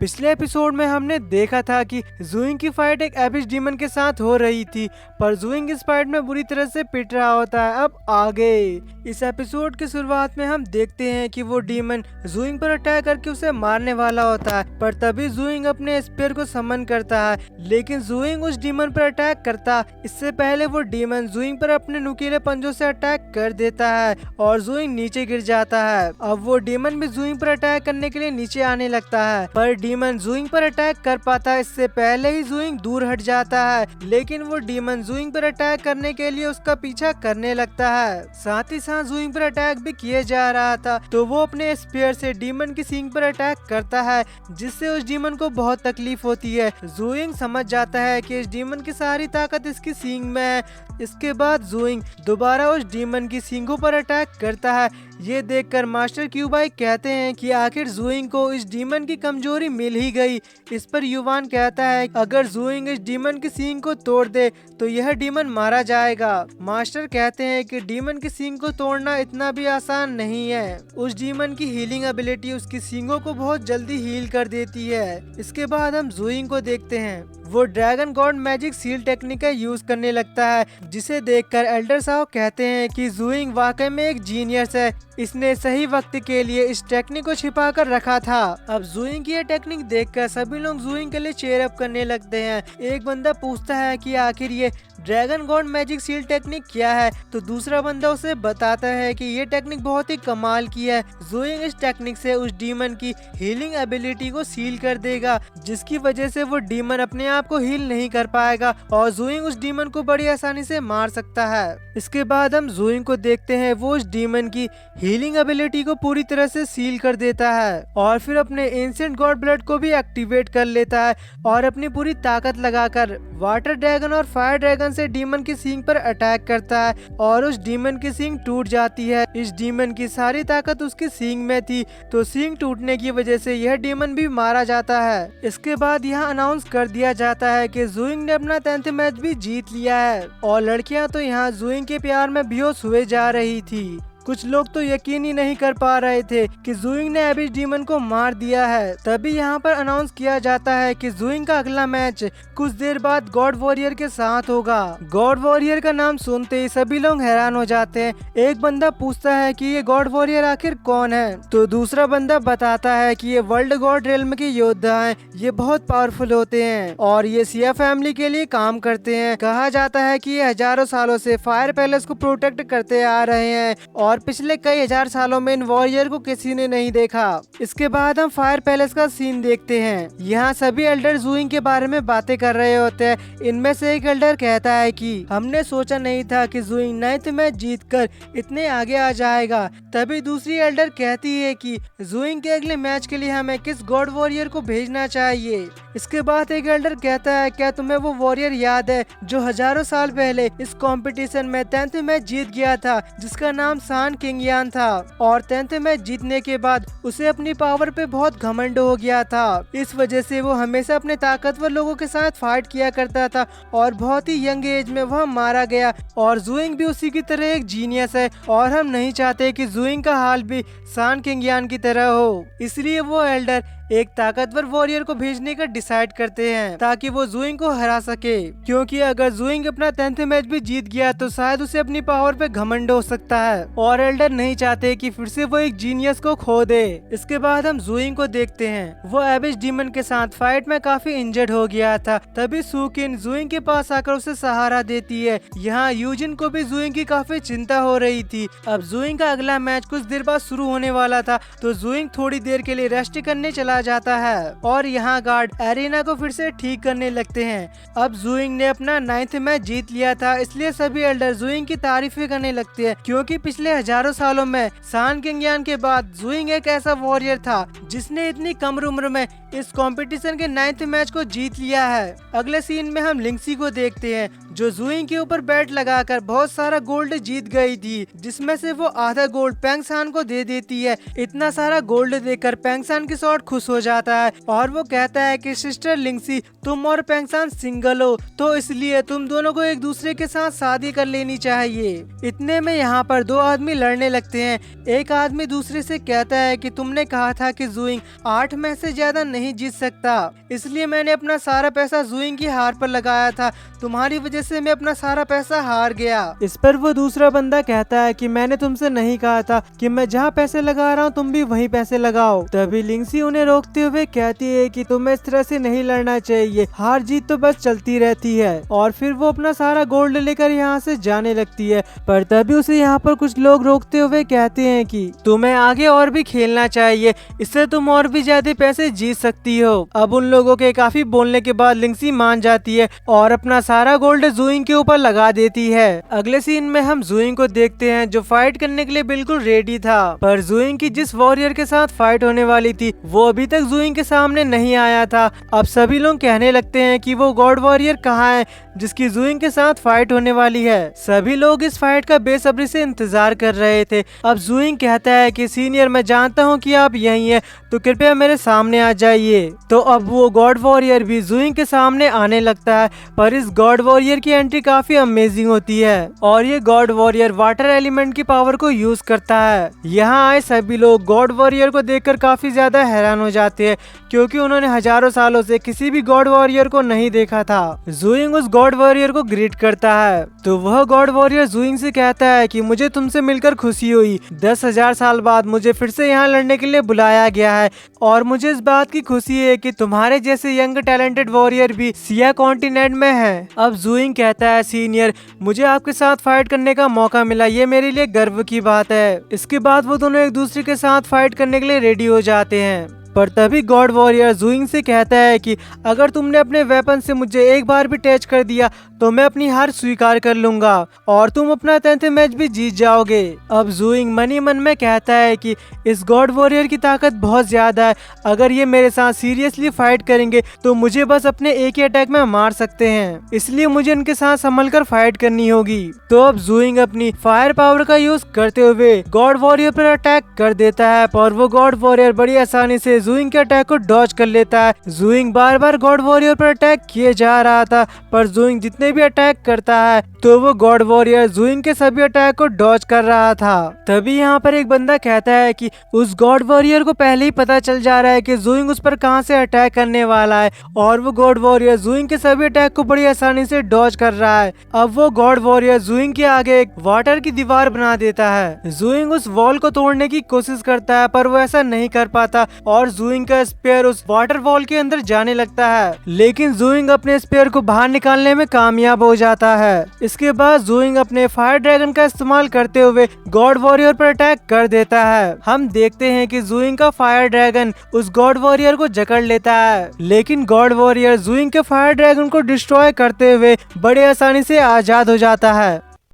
पिछले एपिसोड में हमने देखा था कि जूइंग की फाइट एक एबिश डीमन के साथ हो रही थी, पर जूइंग इस फाइट में बुरी तरह से पिट रहा होता है। अब आगे इस एपिसोड की शुरुआत में हम देखते हैं कि वो डीमन जूइंग पर अटैक करके उसे मारने वाला होता है, पर तभी जूइंग अपने स्पीयर को समन करता है, लेकिन जूइंग उस डीमन पर अटैक करता इससे पहले वो डीमन जूइंग पर अपने नुकीले पंजों से अटैक कर देता है और जूइंग नीचे गिर जाता है। अब वो डीमन भी जूइंग पर अटैक करने के लिए नीचे आने लगता है, पर डीमन जूइंग पर अटैक कर पाता इससे पहले ही जूइंग दूर हट जाता है, लेकिन वो डीमन जूइंग पर अटैक करने के लिए उसका पीछा करने लगता है। साथ ही साथ जूइंग पर अटैक भी किया जा रहा था, तो वो अपने स्पीयर से डीमन की सींग पर अटैक करता है, जिससे उस डीमन को बहुत तकलीफ होती है। जूइंग समझ जाता है कि इस डीमन की सारी ताकत इसकी सींग में है। इसके बाद जूइंग दोबारा उस डीमन की सींगों पर अटैक करता है। ये देखकर मास्टर क्यूबाई कहते हैं कि आखिर जूइंग को इस डीमन की कमजोरी मिल ही गई। इस पर युवान कहता है अगर जूइंग इस डीमन की सींग को तोड़ दे तो यह डीमन मारा जाएगा। मास्टर कहते हैं कि डीमन की सींग को तोड़ना इतना भी आसान नहीं है। उस डीमन की हीलिंग एबिलिटी उसकी सींगों को बहुत जल्दी हील कर देती है। इसके बाद हम जूइंग को देखते हैं, वो dragon God magic seal technique का यूज करने लगता है, जिसे देखकर एल्डर साहब कहते हैं कि जूइंग वाकई में एक जीनियस है। इसने सही वक्त के लिए इस टेक्निक को छिपा कर रखा था। अब जूइंग की यह टेक्निक देखकर सभी लोग जूइंग के लिए चेयर अप करने लगते हैं। एक बंदा पूछता है कि आखिर ये dragon God magic seal technique क्या है, तो दूसरा बंदा उसे बताता है कि ये टेक्निक बहुत ही कमाल की है। जूइंग इस टेक्निक से उस डीमन की हीलिंग एबिलिटी को सील कर देगा, जिसकी वजह से वो डीमन अपने आप को हील नहीं कर पाएगा और जूइंग उस डीमन को बड़ी आसानी से मार सकता है। इसके बाद हम जूइंग को देखते हैं, वो उस डीमन की हीलिंग एबिलिटी को पूरी तरह से सील कर देता है और फिर अपने एंशिएंट गॉड ब्लड को भी एक्टिवेट कर लेता है और अपनी पूरी ताकत लगाकर वाटर ड्रैगन और फायर ड्रैगन से डीमन की सींग पर अटैक करता है और उस डीमन की सींग टूट जाती है। इस डीमन की सारी ताकत उसकी सींग में थी, तो सींग टूटने की वजह से यह डीमन भी मारा जाता है। इसके बाद यह अनाउंस कर दिया जाता है कि जूइंग ने अपना 10th मैच भी जीत लिया है और लड़कियां तो यहाँ जूइंग के प्यार में बेहोश हुए जा रही थी। कुछ लोग तो यकीन ही नहीं कर पा रहे थे कि जूइंग ने एबिश डीमन को मार दिया है। तभी यहाँ पर अनाउंस किया जाता है कि जूइंग का अगला मैच कुछ देर बाद गॉड वॉरियर के साथ होगा। गॉड वॉरियर का नाम सुनते ही सभी लोग हैरान हो जाते हैं। एक बंदा पूछता है कि ये गॉड वॉरियर आखिर कौन है, तो दूसरा बंदा बताता है कि ये वर्ल्ड गॉड रेल्म के योद्धा हैं। ये बहुत पावरफुल होते हैं और ये सिया फैमिली के लिए काम करते हैं। कहा जाता है कि ये हजारों सालों से फायर पैलेस को प्रोटेक्ट करते आ रहे हैं और पिछले कई हजार सालों में इन वॉरियर को किसी ने नहीं देखा। इसके बाद हम फायर पैलेस का सीन देखते हैं। यहाँ सभी एल्डर जूइंग के बारे में बातें कर रहे होते हैं। इनमें से एक एल्डर कहता है कि हमने सोचा नहीं था कि जूइंग 9th मैच जीतकर इतने आगे आ जाएगा। तभी दूसरी एल्डर कहती है कि जूइंग के अगले मैच के लिए हमें किस गॉड वॉरियर को भेजना चाहिए। इसके बाद एक एल्डर कहता है, क्या तुम्हें वो वॉरियर याद है जो हजारों साल पहले इस कंपटीशन में 10th मैच जीत गया था, जिसका नाम सान किंगयान था और 10th मैच जीतने के बाद उसे अपनी पावर पे बहुत घमंड हो गया था। इस वजह से वो हमेशा अपने ताकतवर लोगों के साथ फाइट किया करता था और बहुत ही यंग एज में वह मारा गया। और जूइंग भी उसी की तरह एक जीनियस है और हम नहीं चाहते कि जूइंग का हाल भी सान किंगयान की तरह हो। इसलिए वो एल्डर एक ताकतवर वॉरियर को भेजने का डिसाइड करते हैं ताकि वो जूइंग को हरा सके, क्योंकि अगर जूइंग अपना 10th मैच भी जीत गया तो शायद उसे अपनी पावर पे घमंड हो सकता है और एल्डर नहीं चाहते कि फिर से वो एक जीनियस को खो दे। इसके बाद हम जूइंग को देखते हैं, वो एबिश डीमन के साथ फाइट में काफी इंजर्ड हो गया था। तभी सुकिन जूइंग के पास आकर उसे सहारा देती है। यहाँ यूजिन को भी जूइंग की काफी चिंता हो रही थी। अब जूइंग का अगला मैच कुछ देर बाद शुरू होने वाला था, तो जूइंग थोड़ी देर के लिए रेस्ट करने चला जाता है और यहाँ गार्ड एरिना को फिर से ठीक करने लगते हैं। अब जूइंग ने अपना 9th मैच जीत लिया था, इसलिए सभी एल्डर जूइंग की तारीफें करने लगते हैं, क्योंकि पिछले हजारों सालों में सान किंगयान के बाद जूइंग एक ऐसा वॉरियर था जिसने इतनी कम उम्र में इस कंपटीशन के 9th मैच को जीत लिया है। अगले सीन में हम लिंक्सी को देखते हैं, जो जुइंग के ऊपर बैट लगाकर बहुत सारा गोल्ड जीत गई थी, जिसमें से वो आधा गोल्ड पेंग सान को दे देती है। इतना सारा गोल्ड देकर पेंग सान की शॉर्ट खुश हो जाता है और वो कहता है कि सिस्टर लिंगसी, तुम और पेंग सान सिंगल हो, तो इसलिए तुम दोनों को एक दूसरे के साथ शादी कर लेनी चाहिए। इतने में यहाँ पर दो आदमी लड़ने लगते हैं। एक आदमी दूसरे से कहता है कि तुमने कहा था कि जुइंग 8 में से ज्यादा नहीं जीत सकता, इसलिए मैंने अपना सारा पैसा जुइंग की हार पर लगाया था, तुम्हारी वजह से मैं अपना सारा पैसा हार गया। इस पर वो दूसरा बंदा कहता है कि मैंने तुमसे नहीं कहा था कि मैं जहाँ पैसे लगा रहा हूँ तुम भी वहीं पैसे लगाओ। तभी लिंगसी उन्हें रोकते हुए कहती है कि तुम्हें इस तरह से नहीं लड़ना चाहिए, हार जीत तो बस चलती रहती है। और फिर वो अपना सारा गोल्ड लेकर यहाँ से जाने लगती है। पर तभी उसे यहाँ पर कुछ लोग रोकते हुए कहते हैं कि तुम्हें आगे और भी खेलना चाहिए, इससे तुम और भी ज्यादा पैसे जीत सकती हो। अब उन लोगों के काफी बोलने के बाद लिंगसी मान जाती है और अपना सारा गोल्ड जुइंग के ऊपर लगा देती है। अगले सीन में हम जुइंग को देखते हैं जो फाइट करने के लिए बिल्कुल रेडी था, पर जुइंग की जिस वॉरियर के साथ फाइट होने वाली थी वो अभी तक जुइंग के सामने नहीं आया था। अब सभी लोग कहने लगते हैं कि वो गॉड वॉरियर कहाँ है जिसकी जुइंग के साथ फाइट होने वाली है। सभी लोग इस फाइट का बेसब्री से इंतजार कर रहे थे। अब जुइंग कहता है कि सीनियर, मैं जानता हूँ कि आप यहीं हैं, तो कृपया मेरे सामने आ जाइए। तो अब वो गॉड वॉरियर भी जुइंग के सामने आने लगता है, पर इस गॉड वॉरियर की एंट्री काफी अमेजिंग होती है और ये गॉड वॉरियर वाटर एलिमेंट की पावर को यूज करता है। यहाँ आए सभी लोग गॉड वॉरियर को देखकर काफी ज्यादा हैरान हो जाते हैं, क्योंकि उन्होंने हजारों सालों से किसी भी गॉड वॉरियर को नहीं देखा था। जुइंग उस गॉड वॉरियर को ग्रीट करता है, तो वह गॉड वॉरियर जुइंग से कहता है कि मुझे तुमसे मिलकर खुशी हुई, 10,000 साल बाद मुझे फिर से यहाँ लड़ने के लिए बुलाया गया है और मुझे इस बात की खुशी है कि तुम्हारे जैसे यंग टैलेंटेड वॉरियर भी सिया कॉन्टिनेंट में हैं। अब जुइंग कहता है, सीनियर, मुझे आपके साथ फाइट करने का मौका मिला, ये मेरे लिए गर्व की बात है। इसके बाद वो दोनों एक दूसरे के साथ फाइट करने के लिए रेडी हो जाते हैं। पर तभी गॉड वॉरियर जुइंग से कहता है कि अगर तुमने अपने वेपन से मुझे एक बार भी टच कर दिया तो मैं अपनी हार स्वीकार कर लूंगा और तुम अपना 10th मैच भी जीत जाओगे। अब जुइंग मन ही मन में कहता है कि इस गॉड वॉरियर की ताकत बहुत ज्यादा है, अगर ये मेरे साथ सीरियसली फाइट करेंगे तो मुझे बस अपने एक ही अटैक में मार सकते हैं, इसलिए मुझे इनके साथ संभल कर फाइट करनी होगी। तो अब जुइंग अपनी फायर पावर का यूज करते हुए गॉड वॉरियर पर अटैक कर देता है, पर वो गॉड वॉरियर बड़ी आसानी से जुइंग के अटैक को डॉज कर लेता है। जुइंग बार बार गॉड वॉरियर पर अटैक किए जा रहा था, पर जुइंग जितने भी अटैक करता है तो वो गॉड वॉरियर जुइंग के सभी अटैक को डॉज कर रहा था। तभी यहाँ पर एक बंदा कहता है कि उस गॉड वॉरियर को पहले ही पता चल जा रहा है कि जुइंग उस पर कहां से अटैक करने वाला है और वो गॉड वॉरियर जुइंग के सभी अटैक को बड़ी आसानी से डॉज कर रहा है। अब वो गॉड वॉरियर जुइंग के आगे एक वाटर की दीवार बना देता है। जुइंग उस वॉल को तोड़ने की कोशिश करता है, पर वो ऐसा नहीं कर पाता और जुइंग का स्पेयर उस वाटर वॉल के अंदर जाने लगता है, लेकिन जुइंग अपने स्पेयर को बाहर निकालने में कामयाब हो जाता है। इसके बाद जुइंग अपने फायर ड्रैगन का इस्तेमाल करते हुए गॉड वॉरियर पर अटैक कर देता है। हम देखते हैं कि जुइंग का फायर ड्रैगन उस गॉड वॉरियर को जकड़ लेता है, लेकिन गॉड वॉरियर जुइंग के फायर ड्रैगन को डिस्ट्रॉय करते हुए बड़े आसानी से आजाद हो जाता है।